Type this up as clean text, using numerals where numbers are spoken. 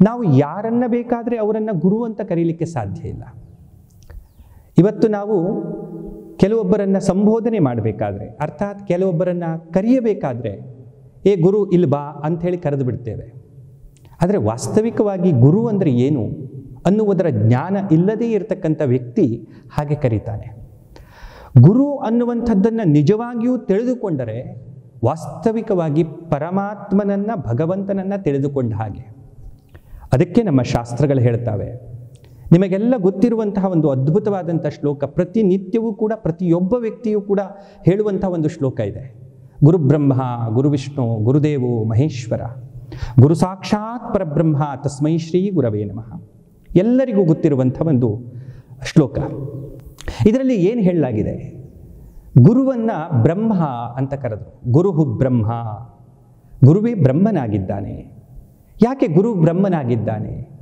ನಾವು ಯಾರನ್ನ ಬೇಕಾದರೆ ಅವರನ್ನು ಗುರು ಅಂತ ಕರೀಲಿಕ್ಕೆ ಸಾಧ್ಯ ಇಲ್ಲ. ಇವತ್ತು ನಾವು ಕೆಲವೊಬ್ಬರನ್ನು ಸಂಬೋಧನೆ ಮಾಡಬೇಕಾದ್ರೆ, ಅರ್ಥಾತ್ ಕೆಲವೊಬ್ಬರನ್ನು ಕರೆಯಬೇಕಾದ್ರೆ ಏ ಗುರು ಇಲ್ಲಿ ಬಾ ಅಂಥೇಳಿ ಕರೆದು ಬಿಡ್ತೇವೆ. ಆದರೆ ವಾಸ್ತವಿಕವಾಗಿ ಗುರು ಅಂದರೆ ಏನು ಅನ್ನುವುದರ ಜ್ಞಾನ ಇಲ್ಲದೇ ಇರತಕ್ಕಂಥ ವ್ಯಕ್ತಿ ಹಾಗೆ ಕರೀತಾನೆ. ಗುರು ಅನ್ನುವಂಥದ್ದನ್ನು ನಿಜವಾಗಿಯೂ ತಿಳಿದುಕೊಂಡರೆ ವಾಸ್ತವಿಕವಾಗಿ ಪರಮಾತ್ಮನನ್ನು, ಭಗವಂತನನ್ನು ತಿಳಿದುಕೊಂಡ ಹಾಗೆ. ಅದಕ್ಕೆ ನಮ್ಮ ಶಾಸ್ತ್ರಗಳು ಹೇಳ್ತಾವೆ. ನಿಮಗೆಲ್ಲ ಗೊತ್ತಿರುವಂತಹ ಒಂದು ಅದ್ಭುತವಾದಂಥ ಶ್ಲೋಕ, ಪ್ರತಿನಿತ್ಯವೂ ಕೂಡ ಪ್ರತಿಯೊಬ್ಬ ವ್ಯಕ್ತಿಯೂ ಕೂಡ ಹೇಳುವಂಥ ಒಂದು ಶ್ಲೋಕ ಇದೆ. ಗುರುಬ್ರಹ್ಮ ಗುರುವಿಷ್ಣು ಗುರುದೇವೋ ಮಹೇಶ್ವರ ಗುರು ಸಾಕ್ಷಾತ್ ಪರಬ್ರಹ್ಮ ತಸ್ಮೈ ಶ್ರೀ ಗುರವೇ ನಮಃ. ಎಲ್ಲರಿಗೂ ಗೊತ್ತಿರುವಂಥ ಒಂದು ಶ್ಲೋಕ. ಇದರಲ್ಲಿ ಏನು ಹೇಳಲಾಗಿದೆ? ಗುರುವನ್ನು ಬ್ರಹ್ಮ ಅಂತ ಕರೆದರು. ಗುರುಹು ಬ್ರಹ್ಮ, ಗುರುವೇ ಬ್ರಹ್ಮನಾಗಿದ್ದಾನೆ. ಯಾಕೆ ಗುರು ಬ್ರಹ್ಮನಾಗಿದ್ದಾನೆ?